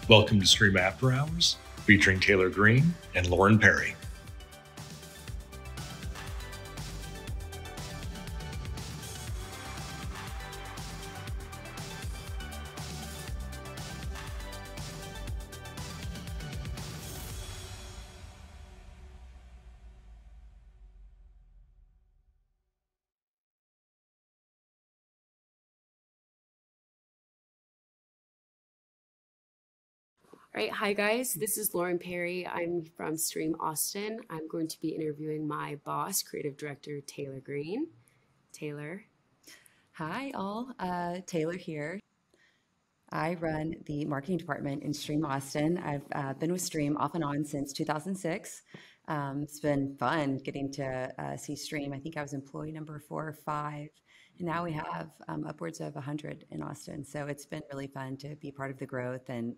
Welcome to Stream After Hours, featuring Taylor Green and Lauren Perry. All right, hi guys, this is Lauren Perry. I'm from Stream Austin. I'm going to be interviewing my boss, creative director Taylor Green. Taylor. Hi all, Taylor here. I run the marketing department in Stream Austin. I've been with Stream off and on since 2006. It's been fun getting to see Stream. I think I was employee number 4 or 5, and now we have upwards of 100 in Austin. So it's been really fun to be part of the growth and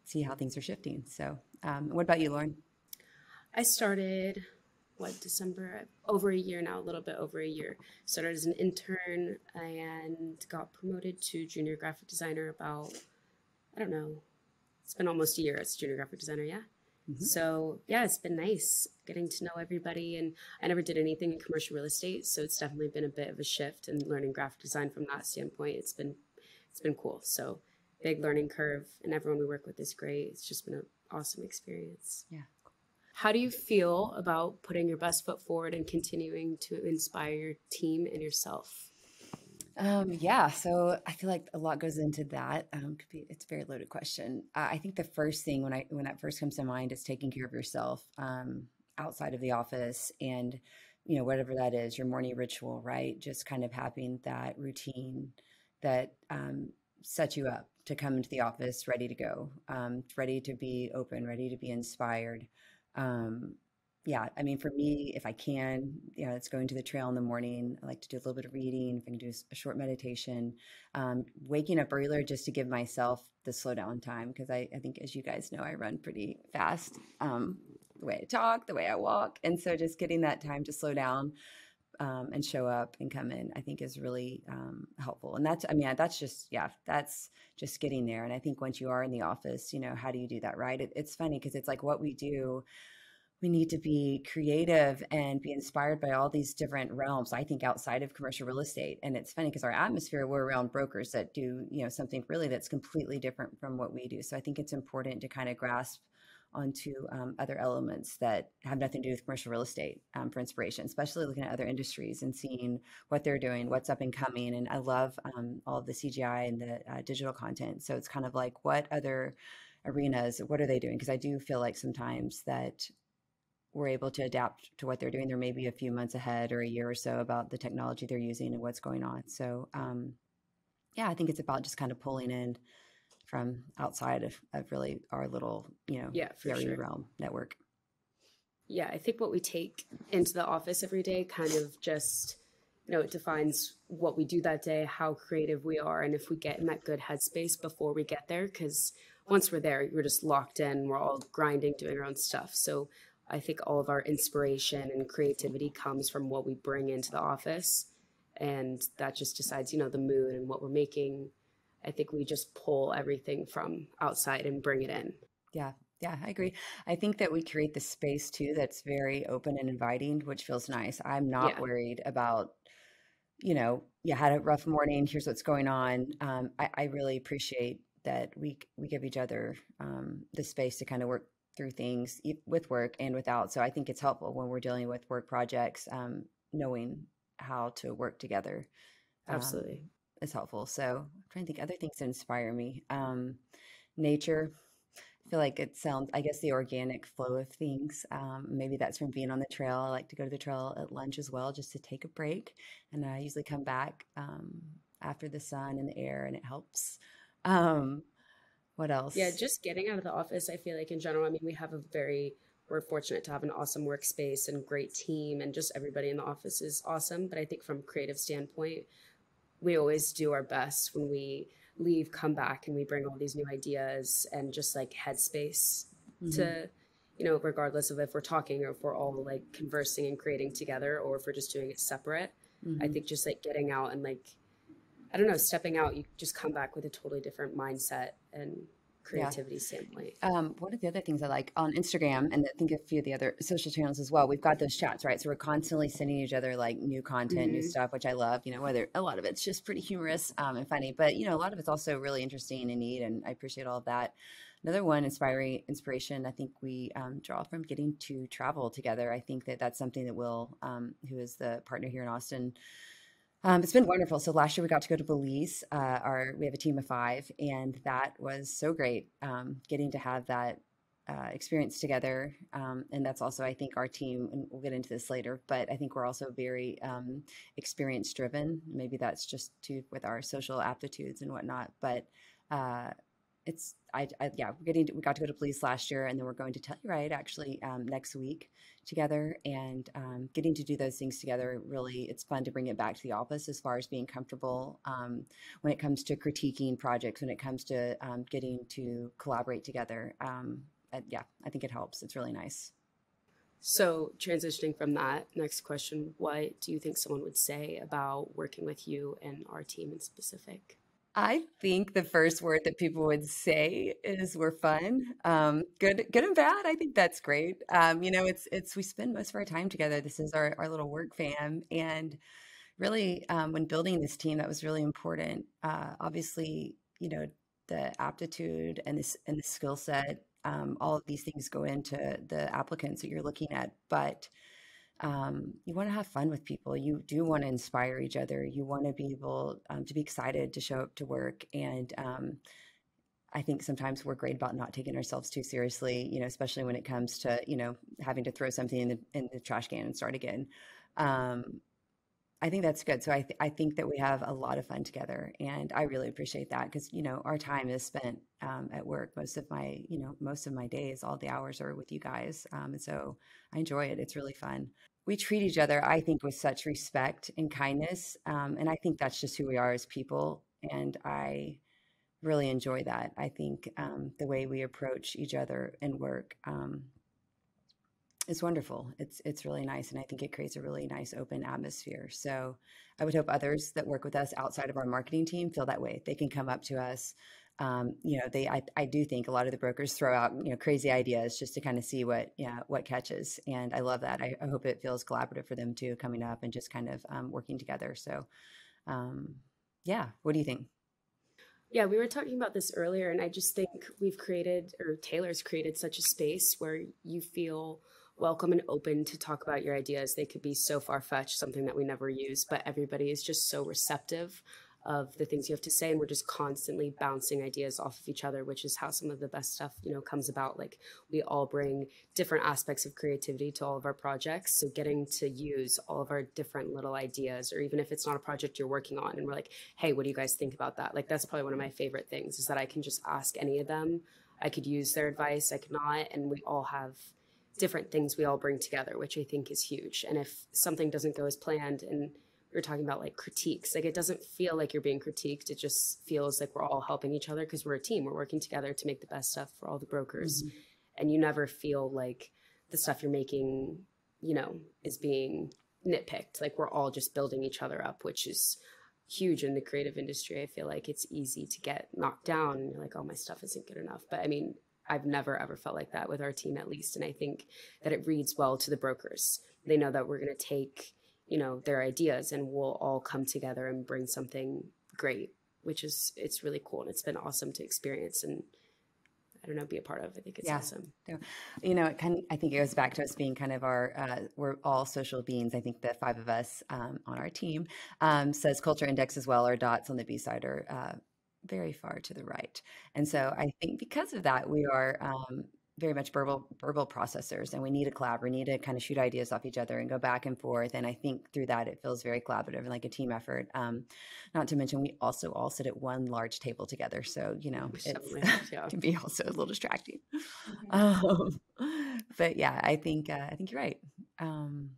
see how things are shifting. So what about you, Lauren? I started, December? Over a year now, a little bit over a year. Started as an intern and got promoted to junior graphic designer about, I don't know, it's been almost a year as junior graphic designer, yeah? So yeah, it's been nice getting to know everybody, and I never did anything in commercial real estate, so it's definitely been a bit of a shift and learning graphic design from that standpoint. It's been cool. So big learning curve, and everyone we work with is great. It's just been an awesome experience. Yeah. How do you feel about putting your best foot forward and continuing to inspire your team and yourself? Yeah, so I feel like a lot goes into that. It's a very loaded question. I think the first thing when that first comes to mind is taking care of yourself outside of the office, and whatever that is, your morning ritual, right? Just kind of having that routine that sets you up to come into the office ready to go, ready to be open, ready to be inspired. Yeah, I mean, for me, if I can, it's going to the trail in the morning. I like to do a little bit of reading. If I can do a short meditation, waking up earlier just to give myself the slow down time. Because I think, as you guys know, I run pretty fast, the way I talk, the way I walk. And so just getting that time to slow down and show up and come in, I think is really helpful. And that's just getting there. And I think once you are in the office, how do you do that, right? It's funny because it's like what we do. We need to be creative and be inspired by all these different realms, I think, outside of commercial real estate. And it's funny because our atmosphere, we're around brokers that do, something really that's completely different from what we do. So I think it's important to kind of grasp onto other elements that have nothing to do with commercial real estate for inspiration, especially looking at other industries and seeing what they're doing, what's up and coming. And I love all of the CGI and the digital content. So it's kind of like, what other arenas, what are they doing? Because I do feel like sometimes that we're able to adapt to what they're doing. They're maybe a few months ahead or a year or so about the technology they're using and what's going on. So yeah, I think it's about just kind of pulling in from outside of really our little, Sure. realm network. Yeah, I think what we take into the office every day kind of just, it defines what we do that day, how creative we are, and if we get in that good headspace before we get there. Because once we're there, we're just locked in, we're all grinding, doing our own stuff. So I think all of our inspiration and creativity comes from what we bring into the office. And that just decides, the mood and what we're making. I think we just pull everything from outside and bring it in. Yeah, I agree. I think that we create the space too that's very open and inviting, which feels nice. I'm not worried about, you had a rough morning, here's what's going on. I really appreciate that we give each other the space to kind of work through things with work and without. So I think it's helpful when we're dealing with work projects, knowing how to work together. Absolutely. Is helpful. So I'm trying to think other things that inspire me. Nature. I feel like I guess the organic flow of things. Maybe that's from being on the trail. I like to go to the trail at lunch as well, just to take a break. And I usually come back after the sun and the air, and it helps. What else? Yeah, just getting out of the office, I feel like in general, I mean, we're fortunate to have an awesome workspace and great team, and just everybody in the office is awesome. But I think from a creative standpoint, we always do our best when we leave, come back, and we bring all these new ideas and just like headspace to, regardless of if we're talking or if we're all like conversing and creating together or if we're just doing it separate. I think just like getting out and like, I don't know, stepping out, you just come back with a totally different mindset and Yeah. creativity standpoint. One of the other things I like on Instagram, and I think a few of the other social channels as well, we've got those chats, right? So we're constantly sending each other like new content, new Hmm. stuff, which I love, whether a lot of it's just pretty humorous and funny, but a lot of it's also really interesting and neat. And I appreciate all of that. Another one, inspiration, I think we draw from getting to travel together. I think that that's something that Will, who is the partner here in Austin, it's been wonderful. So last year we got to go to Belize. We have a team of 5, and that was so great. Getting to have that experience together, and that's also, I think, our team. And we'll get into this later, but I think we're also very experience driven. Maybe that's just with our social aptitudes and whatnot. But we got to go to Belize last year, and then we're going to Telluride actually next week together, and getting to do those things together. Really, it's fun to bring it back to the office as far as being comfortable when it comes to critiquing projects, when it comes to getting to collaborate together. I think it helps. It's really nice. So transitioning from that, next question, what do you think someone would say about working with you and our team in specific? I think the first word that people would say is we're fun. Good and bad. I think that's great. We spend most of our time together. This is our little work fam. And really, when building this team, that was really important. Obviously, the aptitude and the skill set, all of these things go into the applicants that you're looking at. But you want to have fun with people. You do want to inspire each other. You want to be able to be excited to show up to work. And I think sometimes we're great about not taking ourselves too seriously, especially when it comes to, having to throw something in the trash can and start again. I think that's good. So I think that we have a lot of fun together, and I really appreciate that because, our time is spent at work. Most of my days, all the hours are with you guys. And so I enjoy it. It's really fun. We treat each other, I think, with such respect and kindness. And I think that's just who we are as people. And I really enjoy that. I think the way we approach each other and work is wonderful. It's really nice. And I think it creates a really nice open atmosphere. So I would hope others that work with us outside of our marketing team feel that way. They can come up to us. I do think a lot of the brokers throw out, crazy ideas just to kind of see what catches. And I love that. I hope it feels collaborative for them too, coming up and just kind of working together. So what do you think? Yeah, we were talking about this earlier, and I just think Taylor's created such a space where you feel welcome and open to talk about your ideas. They could be so far-fetched, something that we never use, but everybody is just so receptive of the things you have to say, and we're just constantly bouncing ideas off of each other, which is how some of the best stuff comes about. Like, we all bring different aspects of creativity to all of our projects, so getting to use all of our different little ideas, or even if it's not a project you're working on and we're like, hey, what do you guys think about that? Like, that's probably one of my favorite things, is that I can just ask any of them. I could use their advice, I could not, and we all have different things we all bring together, which I think is huge. And if something doesn't go as planned, and we're talking about like critiques, like, it doesn't feel like you're being critiqued. It just feels like we're all helping each other because we're a team. We're working together to make the best stuff for all the brokers. Mm-hmm. And you never feel like the stuff you're making, is being nitpicked. Like, we're all just building each other up, which is huge in the creative industry. I feel like it's easy to get knocked down and you're like, oh, my stuff isn't good enough. But I mean, I've never, ever felt like that with our team, at least. And I think that it reads well to the brokers. They know that we're going to take, their ideas, and we'll all come together and bring something great, it's really cool. And it's been awesome to experience and, I don't know, be a part of. I think it's awesome. I think it goes back to us being kind of we're all social beings. I think the 5 of us on our team says culture index as well. Our dots on the B side are very far to the right. And so I think because of that, we are very much verbal processors, and we need a collab. We need to kind of shoot ideas off each other and go back and forth. And I think through that, it feels very collaborative and like a team effort. Not to mention, we also all sit at one large table together. So, it can be also a little distracting. But yeah, I think you're right. And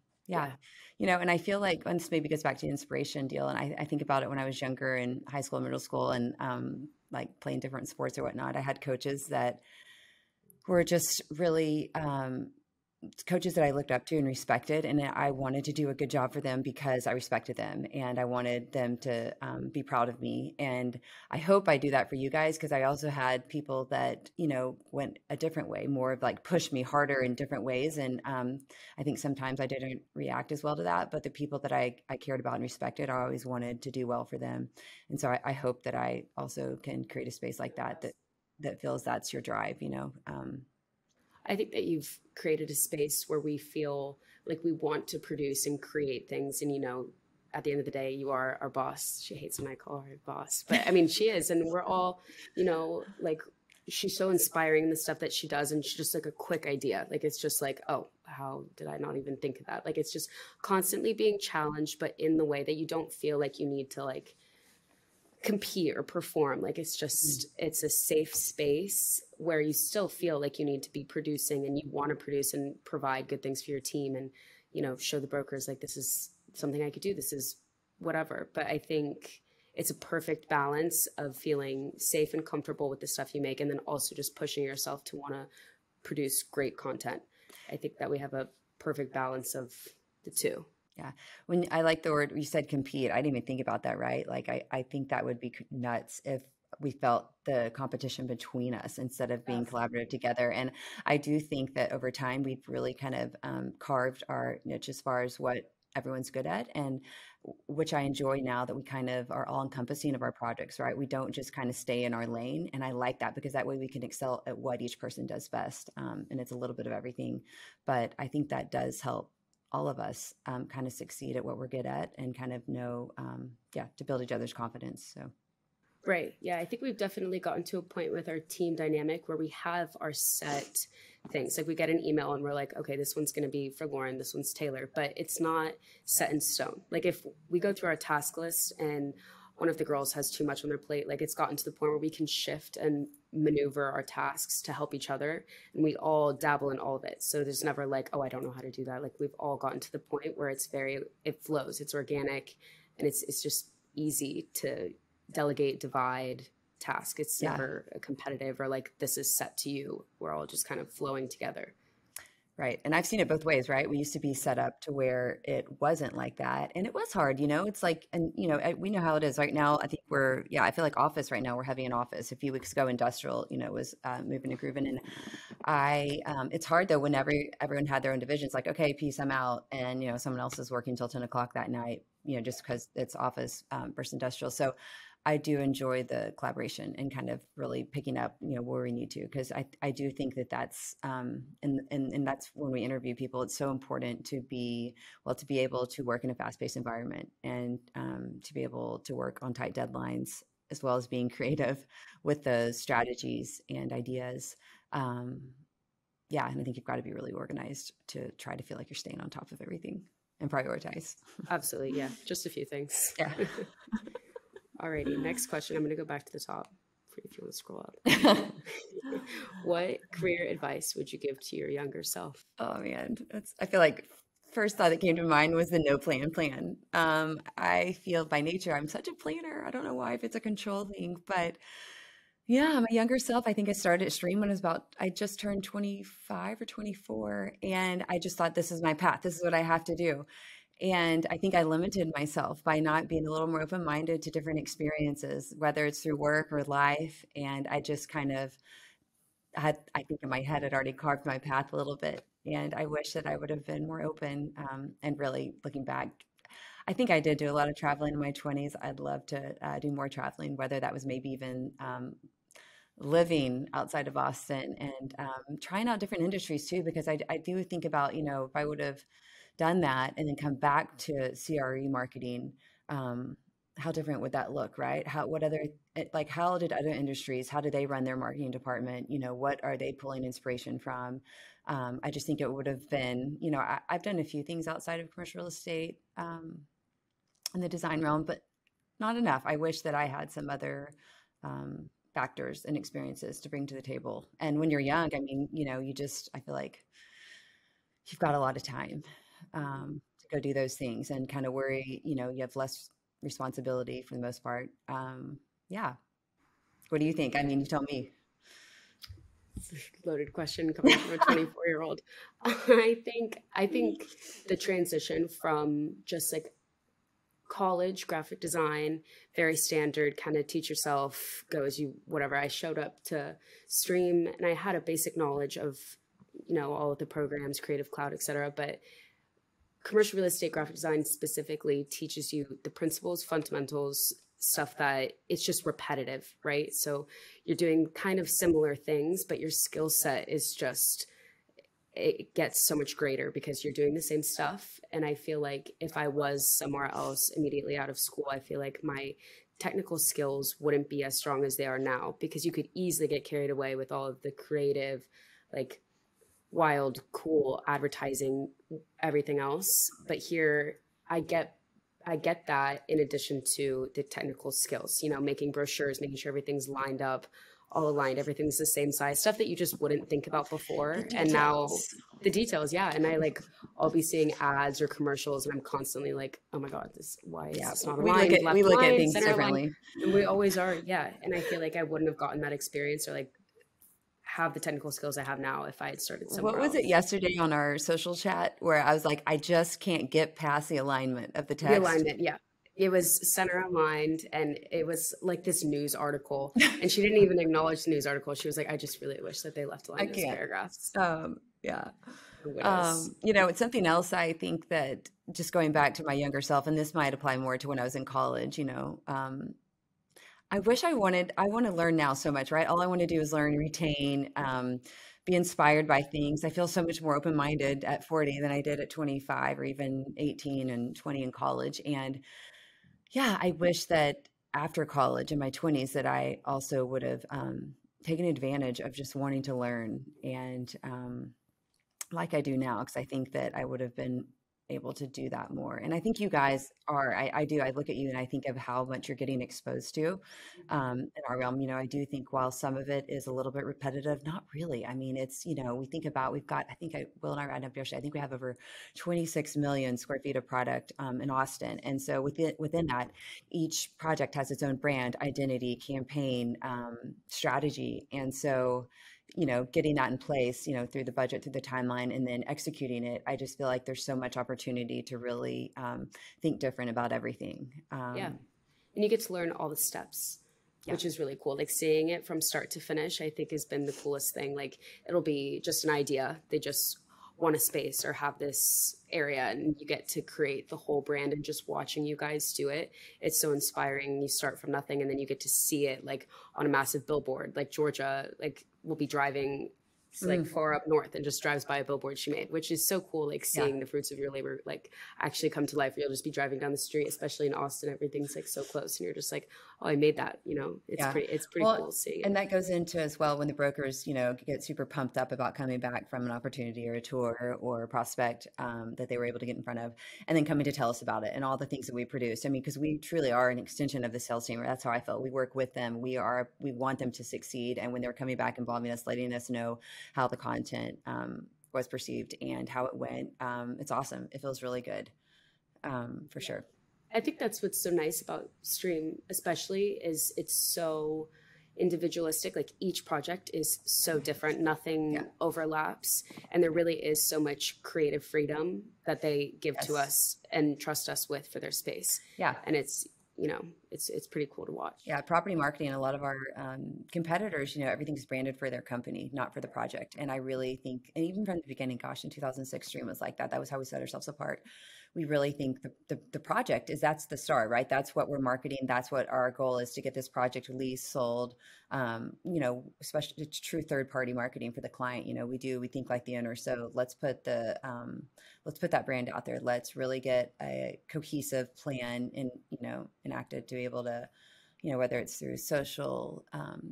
I feel like, and this maybe goes back to the inspiration deal. And I think about it when I was younger in high school and middle school, and like playing different sports or whatnot. I had coaches that were just really coaches that I looked up to and respected, and I wanted to do a good job for them because I respected them and I wanted them to be proud of me. And I hope I do that for you guys, because I also had people that, you know, went a different way, more of like pushed me harder in different ways. And I think sometimes I didn't react as well to that, but the people that I cared about and respected, I always wanted to do well for them. And so I hope that I also can create a space like that feels that's your drive, you know. I think that you've created a space where we feel like we want to produce and create things. And, you know, at the end of the day, you are our boss. She hates when I call her boss, but I mean, she is. And we're all, you know, like, she's so inspiring in the stuff that she does. And she's just like a quick idea. Like, it's just like, oh, how did I not even think of that? Like, it's just constantly being challenged, but in the way that you don't feel like you need to like compete or perform. Like, it's just, it's a safe space where you still feel like you need to be producing and you want to produce and provide good things for your team, and, you know, show the brokers like, this is something I could do, this is whatever. But I think it's a perfect balance of feeling safe and comfortable with the stuff you make, and then also just pushing yourself to want to produce great content. I think that we have a perfect balance of the two. Yeah. When I like the word, you said compete, I didn't even think about that, right? Like, I think that would be nuts if we felt the competition between us instead of being collaborative together. And I do think that over time, we've really kind of carved our niche as far as what everyone's good at, and which I enjoy now that we kind of are all encompassing of our projects, right? We don't just kind of stay in our lane. And I like that, because that way we can excel at what each person does best. And it's a little bit of everything. But I think that does help all of us kind of succeed at what we're good at, and kind of know, to build each other's confidence. So. Right. Yeah. I think we've definitely gotten to a point with our team dynamic where we have our set things. Like, we get an email and we're like, okay, this one's going to be for Lauren, this one's Taylor, but it's not set in stone. Like, if we go through our task list and one of the girls has too much on their plate, like, it's gotten to the point where we can shift and maneuver our tasks to help each other. And we all dabble in all of it. So there's never like, oh, I don't know how to do that. Like, we've all gotten to the point where it flows, it's organic, and it's just easy to delegate, divide task. It's never a competitive or like, this is set to you. We're all just kind of flowing together. Right. And I've seen it both ways, right? We used to be set up to where it wasn't like that. And it was hard, you know, it's like, and, you know, we know how it is right now. I think I feel like office right now, we're heavy in office. A few weeks ago, industrial, you know, was moving and grooving. And it's hard though, whenever everyone had their own divisions, like, okay, peace, I'm out. And, you know, someone else is working till 10 o'clock that night, you know, just because it's office versus industrial. So I do enjoy the collaboration and kind of really picking up, you know, where we need to, because I do think that that's and that's when we interview people, it's so important to be able to work in a fast-paced environment, and to be able to work on tight deadlines, as well as being creative with the strategies and ideas. And I think you've got to be really organized to try to feel like you're staying on top of everything and prioritize. Absolutely. Yeah. Just a few things. Yeah. Alrighty, next question. I'm going to go back to the top if you want to scroll up. What career advice would you give to your younger self? Oh man, I feel like first thought that came to mind was the no plan. I feel by nature I'm such a planner. I don't know why, if it's a control thing, but yeah, my younger self, I think I started at Stream when I just turned 25 or 24, and I just thought, this is my path. This is what I have to do. And I think I limited myself by not being a little more open-minded to different experiences, whether it's through work or life. And I just kind of I think in my head, I'd already carved my path a little bit. And I wish that I would have been more open. And really looking back, I think I did do a lot of traveling in my 20s. I'd love to do more traveling, whether that was maybe even living outside of Austin, and trying out different industries too, because I do think about, you know, if I would have done that and then come back to CRE marketing, how different would that look, right? How did other industries, how do they run their marketing department? You know, what are they pulling inspiration from? I just think it would have been, you know, I've done a few things outside of commercial real estate in the design realm, but not enough. I wish that I had some other factors and experiences to bring to the table. And when you're young, I mean, you know, I feel like you've got a lot of time to go do those things and kind of worry, you know, you have less responsibility for the most part. Yeah. What do you think? I mean, you tell me. Loaded question coming from a 24-year-old. I think the transition from just like college graphic design, very standard, kind of teach yourself, go as you, whatever. I showed up to Stream and I had a basic knowledge of, all of the programs, Creative Cloud, etc. But commercial real estate graphic design specifically teaches you the principles, fundamentals, stuff that it's just repetitive, right? So you're doing kind of similar things, but your skill set is just, it gets so much greater because you're doing the same stuff. And I feel like if I was somewhere else immediately out of school, I feel like my technical skills wouldn't be as strong as they are now, because you could easily get carried away with all of the creative, like wild, cool advertising, everything else. But here I get that in addition to the technical skills, making brochures, making sure everything's lined up, all aligned, everything's the same size, stuff that you just wouldn't think about before. And now the details, yeah. And I'll be seeing ads or commercials and I'm constantly like, oh my God, why is this not aligned? We look at things differently. And we always are, yeah. And I feel like I wouldn't have gotten that experience or like have the technical skills I have now if I had started somewhere What was else. it yesterday on our social chat where I was like, I just can't get past the alignment of the text? The alignment, yeah. It was center aligned and it was like this news article and she didn't even acknowledge the news article. She was like, I just really wish that they left aligned those paragraphs. Yeah. It's something else I think that just going back to my younger self, and this might apply more to when I was in college, I wish I want to learn now so much, right? All I want to do is learn, retain, be inspired by things. I feel so much more open-minded at 40 than I did at 25 or even 18 and 20 in college. And yeah, I wish that after college in my 20s that I also would have taken advantage of just wanting to learn and like I do now, because I think that I would have been able to do that more. And I think you guys are, I look at you and I think of how much you're getting exposed to in our realm. I do think while some of it is a little bit repetitive, not really. I mean, it's, we think about, we've got, Will and I ran up yesterday, I think we have over 26 million square feet of product in Austin. And so within that, each project has its own brand, identity, campaign, strategy. And so getting that in place, through the budget, through the timeline, and then executing it, I just feel like there's so much opportunity to really think different about everything. Yeah. And you get to learn all the steps, which is really cool. Like seeing it from start to finish, I think has been the coolest thing. Like it'll be just an idea. They just want a space or have this area and you get to create the whole brand, and just watching you guys do it, it's so inspiring. You start from nothing and then you get to see it like on a massive billboard. Like Georgia, like we'll be driving like far up north and just drives by a billboard she made, which is so cool. Like seeing the fruits of your labor like actually come to life. You'll just be driving down the street, especially in Austin, everything's like so close and you're just like, oh, I made that. It's pretty cool seeing it. And that goes into as well when the brokers get super pumped up about coming back from an opportunity or a tour or a prospect that they were able to get in front of, and then coming to tell us about it and all the things that we produce. I mean, because we truly are an extension of the sales team. That's how I felt. We work with them. We want them to succeed, and when they're coming back, involving us, letting us know how the content was perceived and how it went. It's awesome. It feels really good, for sure. I think that's what's so nice about Stream, especially, is it's so individualistic. Like each project is so different. Nothing overlaps. And there really is so much creative freedom that they give to us and trust us with for their space. Yeah. And it's pretty cool to watch. Yeah, property marketing, a lot of our competitors, everything's branded for their company, not for the project. And I really think, and even from the beginning, gosh, in 2006, Stream was like that. That was how we set ourselves apart. We really think the project that's the star, right? That's what we're marketing. That's what our goal is, to get this project leased, sold, especially it's true third-party marketing for the client. We think like the owner. So let's put that brand out there. Let's really get a cohesive plan and, enacted to be able to, whether it's through social,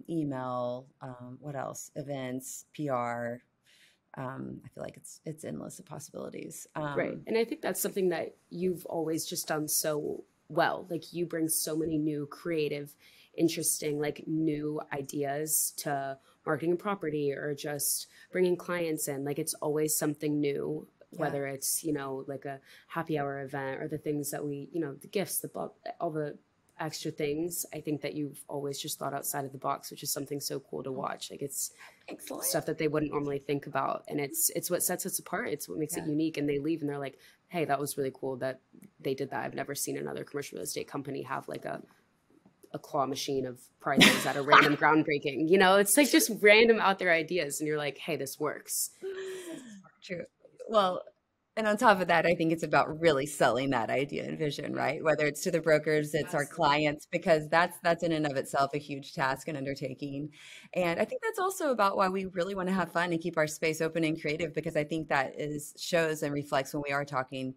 email, what else, events, PR. I feel like it's endless of possibilities. Right. And I think that's something that you've always just done so well. Like you bring so many new creative, interesting, like new ideas to marketing and property, or just bringing clients in. Like it's always something new, whether it's, like a happy hour event or the things that we, the gifts, the book, all the extra things. I think that you've always just thought outside of the box, which is something so cool to watch. Like it's Excellent. stuff that they wouldn't normally think about. And it's what sets us apart. It's what makes it unique. And they leave and they're like, hey, that was really cool that they did that. I've never seen another commercial real estate company have like a claw machine of prizes at a random groundbreaking. You know, it's like just random out there ideas. And you're like, hey, this works. True. Well, and on top of that, I think it's about really selling that idea and vision, right? Whether it's to the brokers, it's our clients, because that's in and of itself a huge task and undertaking. And I think that's also about why we really want to have fun and keep our space open and creative, because I think that shows and reflects when we are talking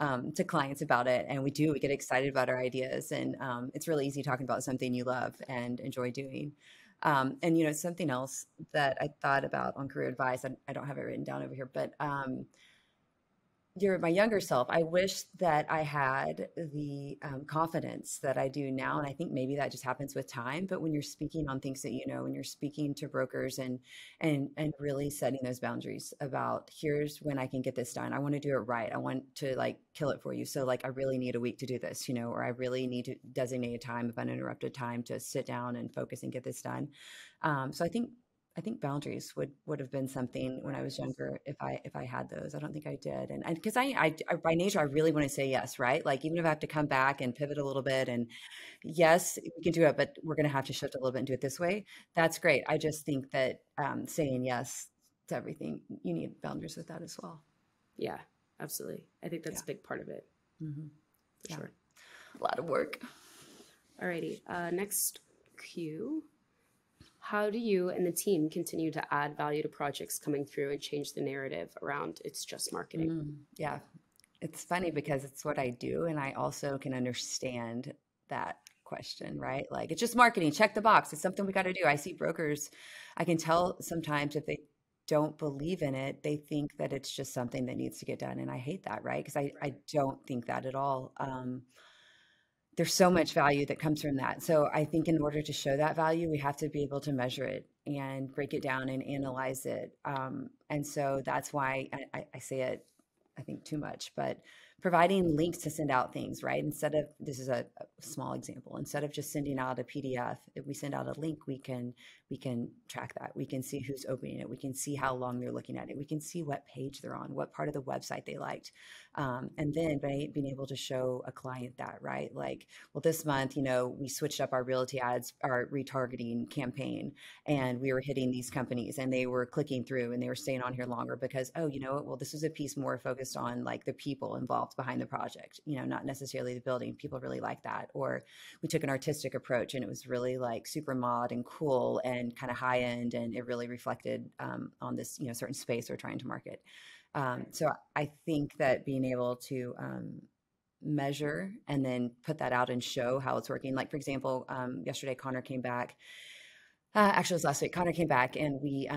to clients about it. And we get excited about our ideas. And it's really easy talking about something you love and enjoy doing. And, you know, something else that I thought about on career advice, I don't have it written down over here, but my younger self, I wish that I had the confidence that I do now. And I think maybe that just happens with time. But when you're speaking on things that you know, when you're speaking to brokers and really setting those boundaries about, here's when I can get this done. I want to do it right. I want to like kill it for you. So like, I really need a week to do this, you know, or I really need to designate a time of uninterrupted time to sit down and focus and get this done. So I think boundaries would have been something when I was younger if I had those. I don't think I did, and because I by nature I really want to say yes, right? Like even if I have to come back and pivot a little bit, and yes, we can do it, but we're going to have to shift a little bit and do it this way. That's great. I just think that saying yes to everything, you need boundaries with that as well. Yeah, absolutely. I think that's a big part of it. Mm-hmm. For sure. A lot of work. Alrighty. Next cue. How do you and the team continue to add value to projects coming through and change the narrative around it's just marketing? Yeah, it's funny because it's what I do. And I also can understand that question, right? Like, it's just marketing, check the box. It's something we got to do. I see brokers, I can tell sometimes if they don't believe in it, they think that it's just something that needs to get done. And I hate that, right? Because I don't think that at all. There's so much value that comes from that. So I think in order to show that value, we have to be able to measure it and break it down and analyze it. And so that's why I say it, I think, too much, but providing links to send out things, right? Instead of, this is a small example, instead of just sending out a PDF, if we send out a link, we can track that. We can see who's opening it. We can see how long they're looking at it. We can see what page they're on, what part of the website they liked. And then being able to show a client that, right? Like, well, this month, you know, we switched up our realty ads, our retargeting campaign, and we were hitting these companies and they were clicking through and they were staying on here longer because, oh, you know what? Well, this was a piece more focused on like the people involved behind the project, you know, not necessarily the building. People really like that. Or we took an artistic approach and it was really like super mod and cool and kind of high end. And it really reflected on this, you know, certain space we're trying to market. So I think that being able to measure and then put that out and show how it's working. Like, for example, yesterday, Connor came back. Actually, it was last week. Connor came back and we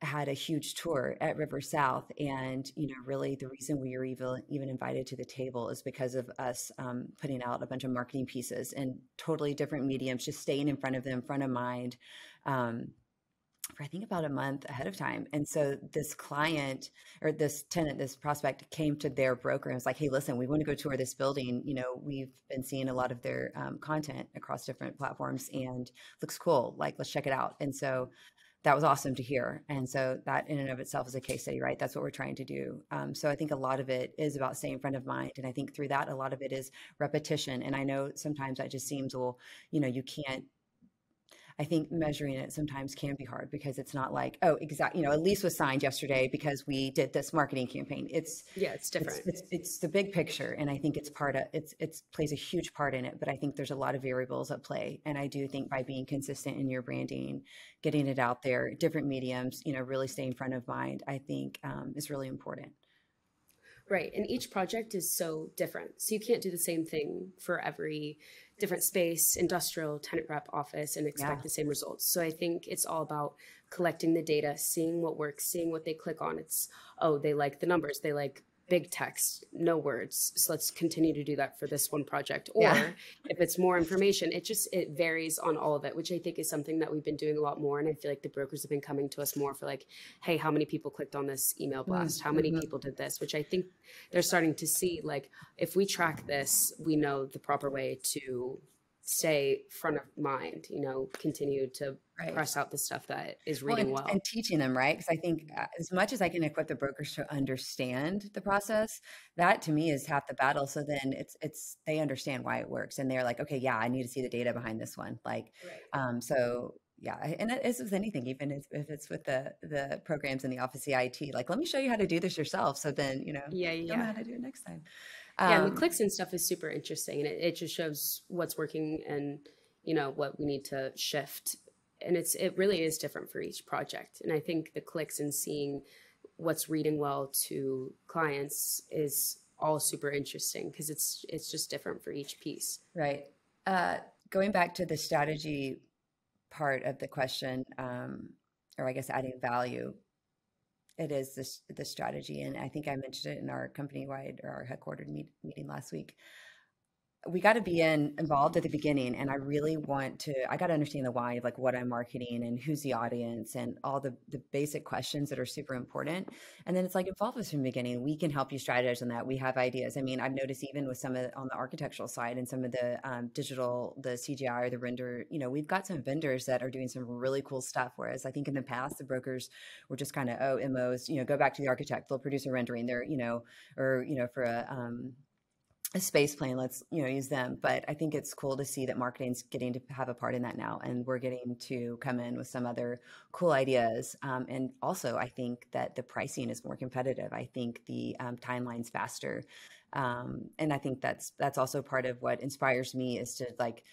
had a huge tour at River South. And, you know, really the reason we were even invited to the table is because of us putting out a bunch of marketing pieces and totally different mediums, just staying in front of them, front of mind, for I think about a month ahead of time. And so this client or this tenant, this prospect came to their broker and was like, hey, listen, we want to go tour this building. You know, we've been seeing a lot of their content across different platforms and looks cool. Like, let's check it out. And so that was awesome to hear. And so that in and of itself is a case study, right? That's what we're trying to do. So I think a lot of it is about staying in front of mind. And I think through that, a lot of it is repetition. And I know sometimes that just seems, well, you know, you can't, I think measuring it sometimes can be hard because it's not like, oh, exactly, you know, a lease was signed yesterday because we did this marketing campaign. It's different. It's the big picture. And I think it's plays a huge part in it, but I think there's a lot of variables at play. And I do think by being consistent in your branding, getting it out there, different mediums, you know, really staying front of mind, I think is really important. Right. And each project is so different. So you can't do the same thing for every different space, industrial, tenant rep, office, and expect the same results. So I think it's all about collecting the data, seeing what works, seeing what they click on. It's, oh, they like the numbers. They like big text, no words. So let's continue to do that for this one project. Or if it's more information, it varies on all of it, which I think is something that we've been doing a lot more. And I feel like the brokers have been coming to us more for like, hey, how many people clicked on this email blast? How many people did this? Which I think they're starting to see, like, if we track this, we know the proper way to stay front of mind, continue to Right. press out the stuff that is Well, reading and, well. and teaching them, right? Because I think as much as I can equip the brokers to understand the process, that to me is half the battle. So then it's they understand why it works, and they're like, okay, yeah, I need to see the data behind this one. Like, Right. so yeah, and it is with anything, even if it's with the programs in the office, the IT. Like, let me show you how to do this yourself. So then Yeah, you'll know yeah. how to do it next time. Yeah, and the clicks and stuff is super interesting, and it just shows what's working and what we need to shift. And it really is different for each project. And I think the clicks and seeing what's reading well to clients is all super interesting because it's just different for each piece. Right. Going back to the strategy part of the question, or I guess adding value, it is the strategy. And I think I mentioned it in our company-wide or our headquartered meeting last week. We got to be involved at the beginning, and I really I got to understand the why of like what I'm marketing and who's the audience and all the basic questions that are super important. And then it's like, involve us from the beginning. We can help you strategize on that. We have ideas. I mean, I've noticed even with some of on the architectural side and some of the digital, the CGI or the render, we've got some vendors that are doing some really cool stuff. Whereas I think in the past, the brokers were just kind of, MOs, go back to the architect, they'll produce a rendering there, or, for a space plane, let's use them. But I think it's cool to see that marketing's getting to have a part in that now, and we're getting to come in with some other cool ideas. And also, I think that the pricing is more competitive. I think the timeline's faster, and I think that's also part of what inspires me is to like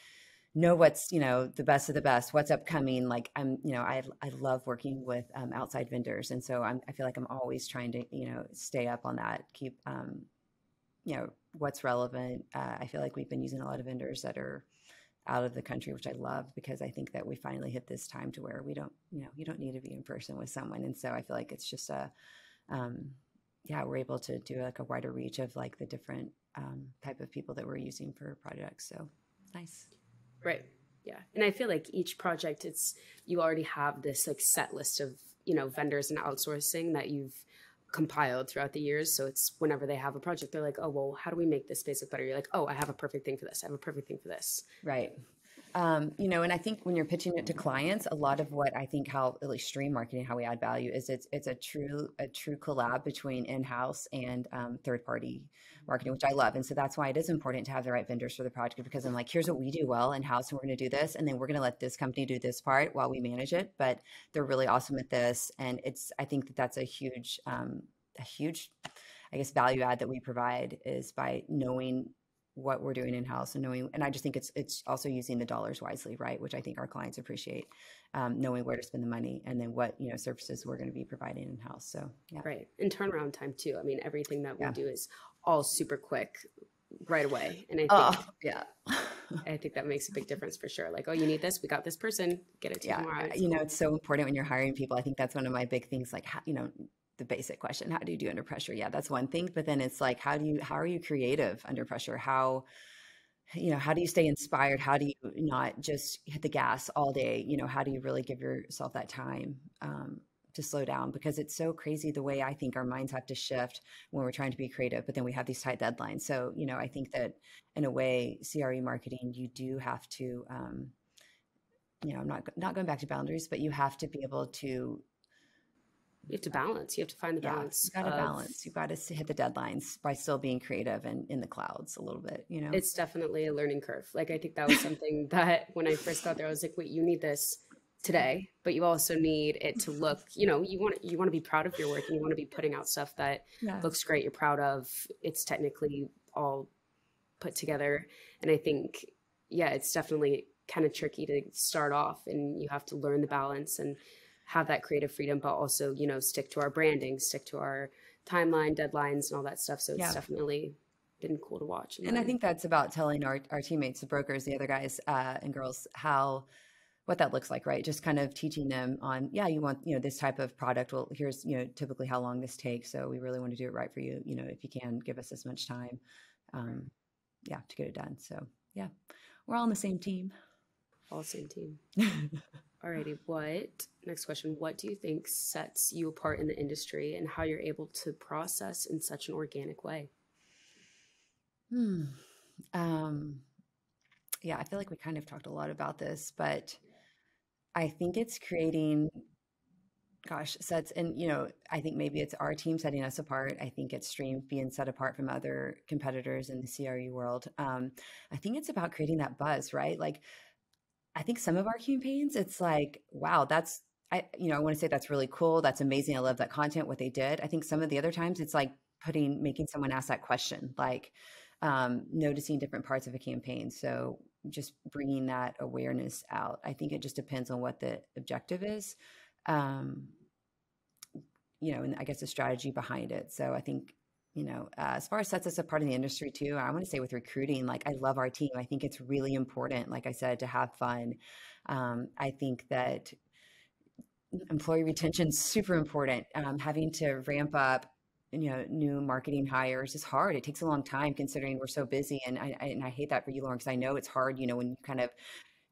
know what's the best of the best, what's upcoming. Like I love working with outside vendors, and so I feel like I'm always trying to stay up on that, keep what's relevant. I feel like we've been using a lot of vendors that are out of the country, which I love, because I think that we finally hit this time to where we don't, you don't need to be in person with someone. And so I feel like it's just we're able to do like a wider reach of like the different type of people that we're using for projects. So nice. Right. Yeah. And I feel like each project, you already have this like set list of, vendors and outsourcing that you've compiled throughout the years. So it's whenever they have a project, they're like, oh, well, how do we make this space look better? You're like, oh, I have a perfect thing for this. I have a perfect thing for this. Right. And I think when you're pitching it to clients, a lot of what I think how at least stream marketing, how we add value is it's a true collab between in-house and third party marketing, which I love. And so that's why it is important to have the right vendors for the project, because I'm like, here's what we do well in-house, and we're going to do this. And then we're going to let this company do this part while we manage it. But they're really awesome at this. And I think that's a huge, I guess, value add that we provide is by knowing what we're doing in-house and I just think it's also using the dollars wisely, right? Which I think our clients appreciate, knowing where to spend the money and then what, services we're going to be providing in-house. So, yeah. Right. And turnaround time too. I mean, everything that we do is all super quick right away. And I think, I think that makes a big difference for sure. Like, oh, you need this, we got this person, get it to tomorrow. It's so important when you're hiring people. I think that's one of my big things, like, how, the basic question, how do you do under pressure? Yeah, that's one thing. But then it's like, how are you creative under pressure? How do you stay inspired? How do you not just hit the gas all day? How do you really give yourself that time to slow down? Because it's so crazy the way I think our minds have to shift when we're trying to be creative, but then we have these tight deadlines. So, I think that in a way, CRE marketing, you do have to, I'm not going back to boundaries, but you have to be able to, you have to balance. You have to find the balance. You got to balance. You got to hit the deadlines by still being creative and in the clouds a little bit, It's definitely a learning curve. Like, I think that was something that when I first got there, I was like, wait, you need this today, but you also need it to look, you want to be proud of your work, and you want to be putting out stuff that looks great. You're proud of. It's technically all put together. And I think, it's definitely kind of tricky to start off, and you have to learn the balance and have that creative freedom, but also, stick to our branding, stick to our timeline, deadlines, and all that stuff. So it's definitely been cool to watch. And I think that's about telling our teammates, the brokers, the other guys and girls, what that looks like, right? Just kind of teaching them on, you want, this type of product. Well, here's, typically how long this takes. So we really want to do it right for you. If you can give us this much time, to get it done. So we're all on the same team. All same team. Alrighty. Next question. What do you think sets you apart in the industry, and how you're able to process in such an organic way? Yeah, I feel like we kind of talked a lot about this, but I think it's creating, gosh, sets, and I think maybe it's our team setting us apart. I think it's Stream being set apart from other competitors in the CRE world. I think it's about creating that buzz, right? Like, I think some of our campaigns, it's like, wow, I want to say that's really cool. That's amazing. I love that content, what they did. I think some of the other times it's like making someone ask that question, like noticing different parts of a campaign. So just bringing that awareness out. I think it just depends on what the objective is. Um, and I guess the strategy behind it. So I think, as far as sets us apart in the industry too, I want to say with recruiting, like I love our team. I think it's really important, like I said, to have fun. I think that employee retention is super important. Having to ramp up, new marketing hires is hard. It takes a long time considering we're so busy. And I hate that for you, Lauren, because I know it's hard, when you kind of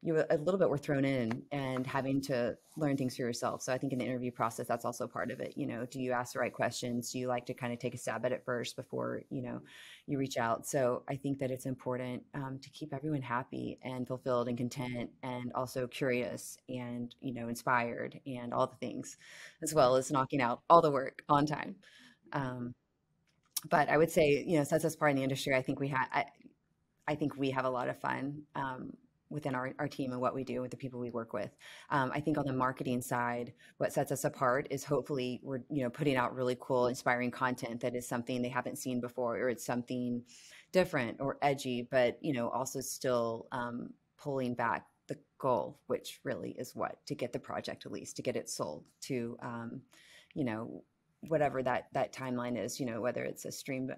you a little bit were thrown in and having to learn things for yourself. So I think in the interview process, that's also part of it. Do you ask the right questions? Do you like to kind of take a stab at it first before, you reach out? So I think that it's important to keep everyone happy and fulfilled and content and also curious and, inspired and all the things, as well as knocking out all the work on time. But I would say, sets us apart in the industry. I think we have a lot of fun within our team and what we do with the people we work with. I think on the marketing side, what sets us apart is hopefully we're, putting out really cool, inspiring content that is something they haven't seen before, or it's something different or edgy, but, also still pulling back the goal, which really is to get the project, at least to get it sold to, whatever that timeline is, whether it's a stream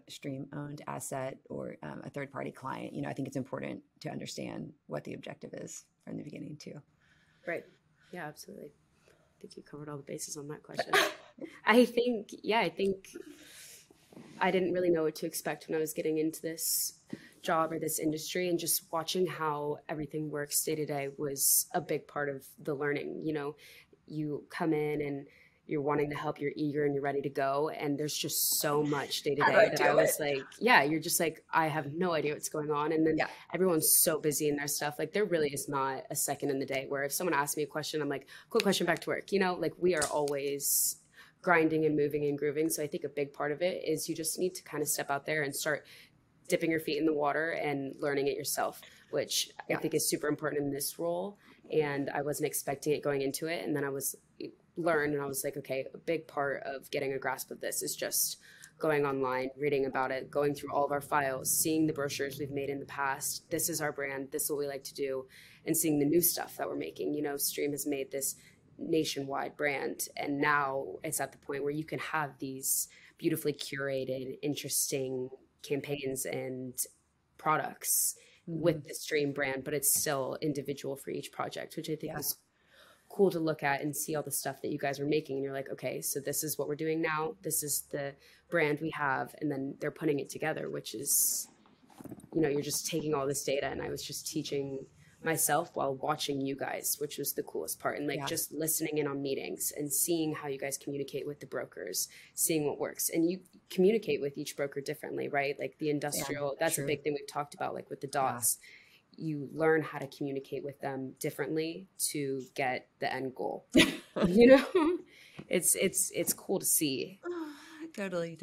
owned asset or a third party client. I think it's important to understand what the objective is from the beginning too. Right. Yeah, absolutely. I think you covered all the bases on that question. I think I didn't really know what to expect when I was getting into this job or this industry, and just watching how everything works day to day was a big part of the learning. You come in and you're wanting to help, you're eager and you're ready to go. And there's just so much day to day that I was like, yeah, you're just like, I have no idea what's going on. And then everyone's so busy in their stuff. Like there really is not a second in the day where if someone asks me a question, I'm like, quick question, back to work. Like we are always grinding and moving and grooving. So I think a big part of it is you just need to kind of step out there and start dipping your feet in the water and learning it yourself, which I think is super important in this role. And I wasn't expecting it going into it. And then I learned and I was like, okay, a big part of getting a grasp of this is just going online, reading about it, going through all of our files, seeing the brochures we've made in the past. This is our brand. This is what we like to do. And seeing the new stuff that we're making. Stream has made this nationwide brand. And now it's at the point where you can have these beautifully curated, interesting campaigns and products with the Stream brand, but it's still individual for each project, which I think is cool to look at and see all the stuff that you guys are making. And you're like, okay, so this is what we're doing now. This is the brand we have. And then they're putting it together, which is, you're just taking all this data. And I was just teaching myself while watching you guys, which was the coolest part. And like just listening in on meetings and seeing how you guys communicate with the brokers, seeing what works. And you communicate with each broker differently, right? Like the industrial, that's a big thing we've talked about, like with the dots. You learn how to communicate with them differently to get the end goal. It's cool to see. Totally.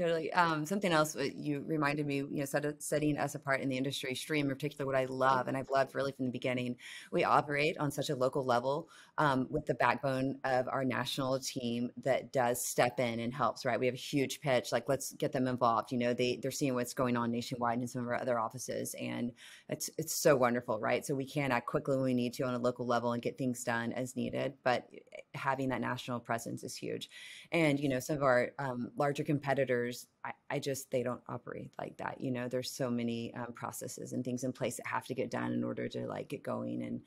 Something else you reminded me, setting us apart in the industry, Stream in particular, what I love, and I've loved really from the beginning, we operate on such a local level with the backbone of our national team that does step in and helps, right? We have a huge pitch, like let's get them involved. They're seeing what's going on nationwide in some of our other offices, and it's so wonderful, right? So we can act quickly when we need to on a local level and get things done as needed, but having that national presence is huge. And, some of our larger competitors, they don't operate like that. There's so many processes and things in place that have to get done in order to like get going. And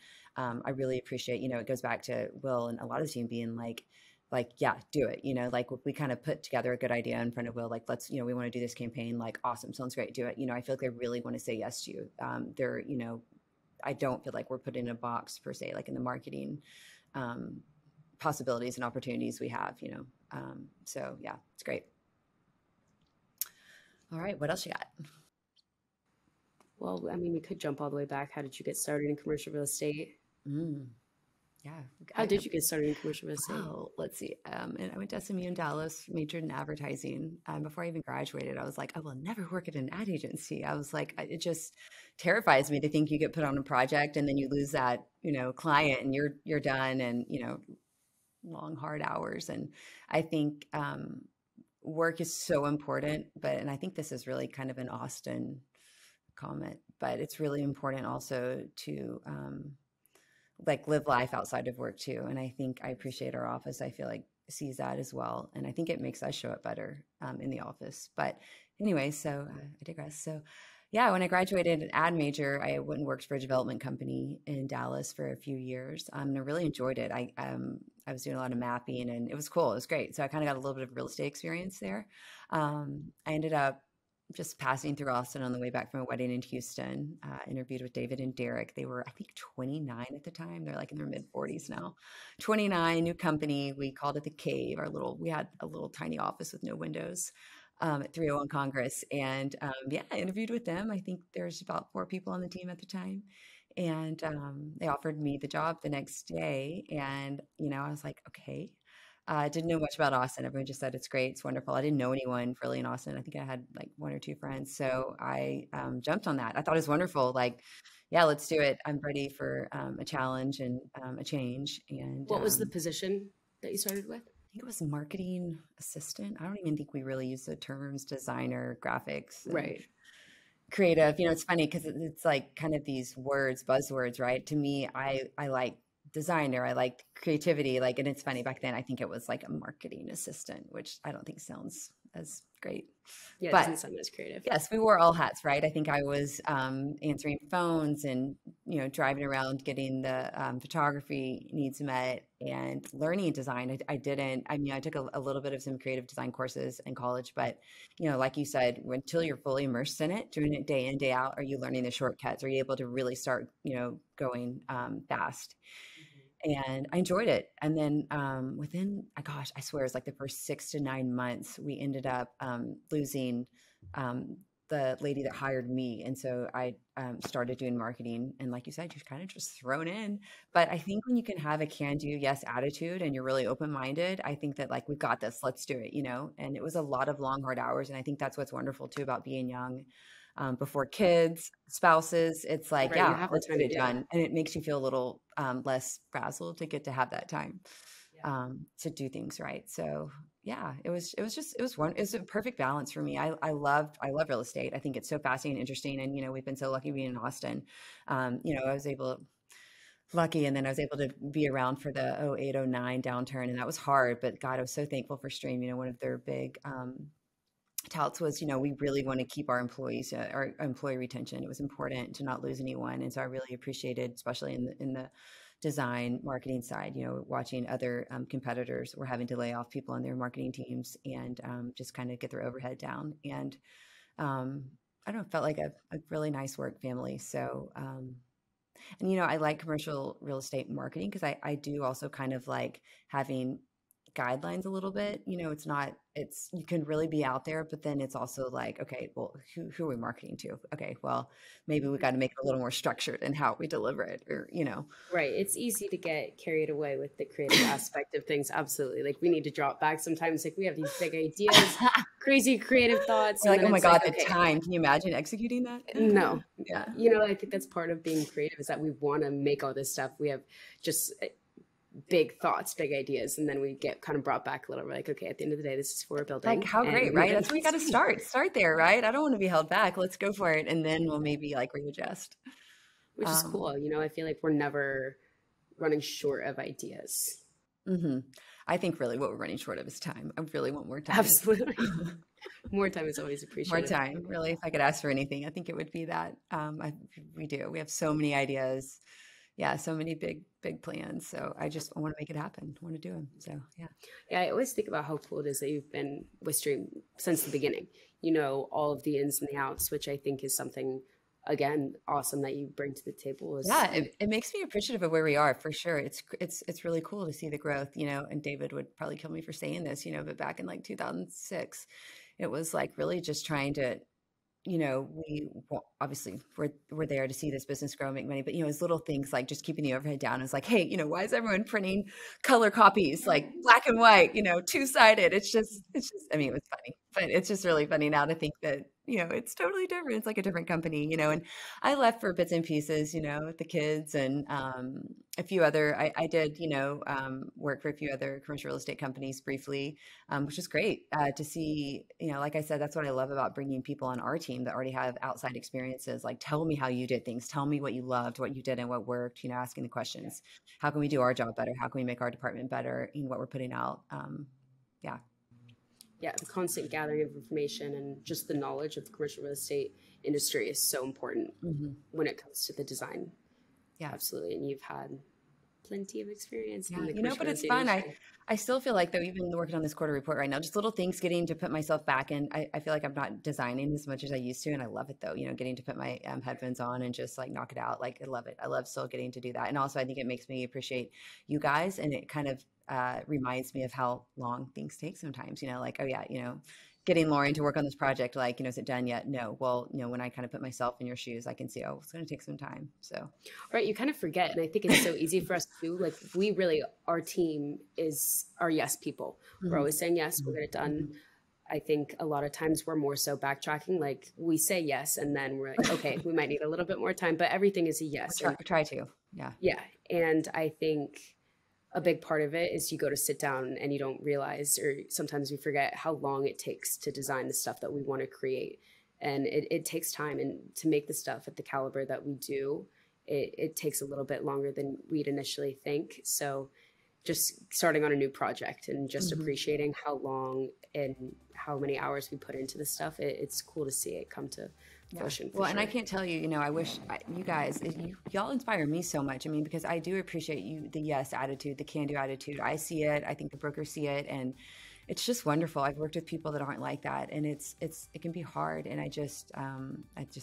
I really appreciate, it goes back to Will and a lot of the team being like, yeah, do it. Like we kind of put together a good idea in front of Will, like, let's, we want to do this campaign, like, awesome. Sounds great. Do it. I feel like they really want to say yes to you. They're, I don't feel like we're put in a box per se, like in the marketing possibilities and opportunities we have, so yeah, it's great. All right. What else you got? Well, I mean, we could jump all the way back. How did you get started in commercial real estate? Mm, yeah. How did you get started in commercial real estate? Wow, let's see. And I went to SMU in Dallas, majored in advertising. Before I even graduated, I was like, I will never work at an ad agency. I was like, it just terrifies me to think you get put on a project and then you lose that, client and you're done, and long hard hours. And I think work is so important, and I think this is really kind of an Austin comment, but it's really important also to like live life outside of work too. And I think I appreciate our office. I feel like sees that as well. And I think it makes us show up better in the office. But anyway, so I digress. So yeah, when I graduated an ad major, I went and worked for a development company in Dallas for a few years. And I really enjoyed it. I was doing a lot of mapping and it was cool. It was great. So I kind of got a little bit of real estate experience there. I ended up just passing through Austin on the way back from a wedding in Houston, interviewed with David and Derek. They were, I think, 29 at the time. They're like in their mid 40s now. 29, new company. We called it The Cave. We had a little tiny office with no windows at 301 Congress. And yeah, I interviewed with them. I think there's about 4 people on the team at the time. And they offered me the job the next day. And, I was like, okay. I didn't know much about Austin. Everyone just said it's great, it's wonderful. I didn't know anyone really in Austin. I think I had like 1 or 2 friends. So I jumped on that. I thought it was wonderful. Like, yeah, let's do it. I'm ready for a challenge and a change. And what was the position that you started with? I think it was marketing assistant. I don't even think we really use the terms designer, graphics, right? Creative. It's funny because it's like kind of these words, buzzwords, right? To me, I like designer, I like creativity, and it's funny, back then I think it was like a marketing assistant, which I don't think sounds as great. Yeah, it doesn't sound as creative. Yes, we wore all hats, right? I think I was answering phones and driving around getting the photography needs met and learning design. I took a little bit of some creative design courses in college, but like you said, until you're fully immersed in it, doing it day in, day out, are you learning the shortcuts? Are you able to really start going fast? And I enjoyed it. And then within, I swear it's like the first 6 to 9 months, we ended up losing the lady that hired me. And so I started doing marketing. And like you said, you're kind of just thrown in. But I think when you can have a can-do, yes attitude and you're really open-minded, I think that we've got this, let's do it, And it was a lot of long, hard hours. And I think that's what's wonderful too about being young. Before kids, spouses, it's like, right, yeah, let's get it done. And it makes you feel a little less frazzled to get to have that time to do things right. So yeah, it was a perfect balance for me. I love real estate. I think it's so fascinating and interesting. And, we've been so lucky being in Austin. I was lucky. And then I was able to be around for the 08, 09 downturn. And that was hard, but God, I was so thankful for Stream. One of their big touts was, we really want to keep our employees, our employee retention. It was important to not lose anyone. And so I really appreciated, especially in the design marketing side, watching other competitors were having to lay off people on their marketing teams and just kind of get their overhead down. And I don't know, it felt like a really nice work family. So, and, I like commercial real estate marketing because I do also kind of like having guidelines a little bit. You can really be out there, but then it's also like, okay, well, who are we marketing to? Okay, well, maybe we got to make it a little more structured in how we deliver it, or right. It's easy to get carried away with the creative aspect of things. Absolutely. Like we need to drop back sometimes. Like we have these big ideas, crazy creative thoughts. Like, oh my God, the time. Can you imagine executing that? No. Yeah. I think that's part of being creative is that we want to make all this stuff. We have just big thoughts, big ideas, and then we get kind of brought back a little. We're like, okay, at the end of the day, this is for a building. Like how great, right? That's where you got to start there, right? I don't want to be held back. Let's go for it, and then we'll maybe readjust, which is cool. I feel like we're never running short of ideas. Mm-hmm. I think really what we're running short of is time. I really want more time. Absolutely. More time is always appreciated. More time, really. If I could ask for anything, I think it would be that. We do. We have so many ideas. Yeah, so many big plans. So I want to make it happen. I want to do them. So yeah. Yeah, I always think about how cool it is that you've been with Stream since the beginning. All of the ins and the outs, which I think is something, again, awesome that you bring to the table. Yeah, it makes me appreciative of where we are for sure. It's really cool to see the growth. And David would probably kill me for saying this, but back in 2006, it was really just trying to obviously we're there to see this business grow, make money, but it's little things like just keeping the overhead down. It's like, hey, why is everyone printing color copies, like black and white, two-sided? It's just, I mean, it was funny, but it's just really funny now to think that, it's totally different. It's like a different company, and I left for bits and pieces, with the kids and a few other, I did, work for a few other commercial real estate companies briefly, which was great to see, like I said, that's what I love about bringing people on our team that already have outside experiences. Like, tell me how you did things. Tell me what you loved, what you did and what worked, asking the questions. How can we do our job better? How can we make our department better in what we're putting out? Yeah, the constant gathering of information and just the knowledge of the commercial real estate industry is so important when it comes to the design. Yeah, absolutely. And you've had plenty of experience. Yeah, but it's fun. I still feel like, though, even working on this quarter report right now, just little things, getting to put myself back in. I feel like I'm not designing as much as I used to, and I love it, though, getting to put my headphones on and just like knock it out. Like, I love it. I love still getting to do that. And also I think it makes me appreciate you guys, and it kind of reminds me of how long things take sometimes, like, oh yeah, getting Lauren to work on this project, like, is it done yet? No. Well, when I kind of put myself in your shoes, I can see, oh, it's going to take some time. So, right. You kind of forget. And I think it's so easy for us to do. Like, we really, our team are yes people. We're always saying yes, we'll get it done. I think a lot of times we're more so backtracking. Like, we say yes, and then we're like, okay, we might need a little bit more time, but everything is a yes. Try to. Yeah. Yeah. And I think a big part of it is you go to sit down and you don't realize, or sometimes we forget how long it takes to design the stuff that we want to create. And it takes time, and to make the stuff at the caliber that we do, it takes a little bit longer than we'd initially think. So just starting on a new project and just appreciating how long and how many hours we put into the stuff, it's cool to see it come to fruition. Well, and I can't tell you, I wish you guys, y'all inspire me so much. I mean, because I do appreciate the yes attitude, the can-do attitude. I see it. I think the brokers see it, and it's just wonderful. I've worked with people that aren't like that, and it can be hard. And I just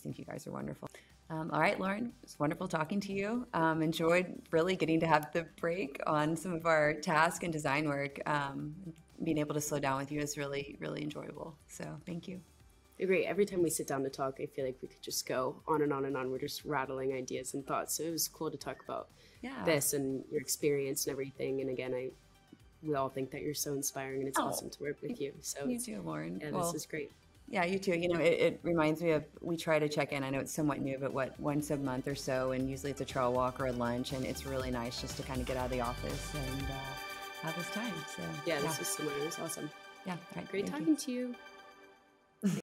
think you guys are wonderful. All right, Lauren, it's wonderful talking to you. Enjoyed really getting to have the break on some of our task and design work. Being able to slow down with you is really, really enjoyable. So thank you. Agree. Every time we sit down to talk, I feel like we could just go on and on and on. We're just rattling ideas and thoughts. So it was cool to talk about this and your experience and everything. And again, we all think that you're so inspiring, and it's awesome to work with you. So you too, Lauren. Yeah, this is great. Yeah, you too. It reminds me of, we try to check in. I know it's somewhat new, but once a month or so, and usually it's a trail walk or a lunch, and it's really nice just to kind of get out of the office and have this time. So this was similar. It was awesome. Yeah, great talking to you.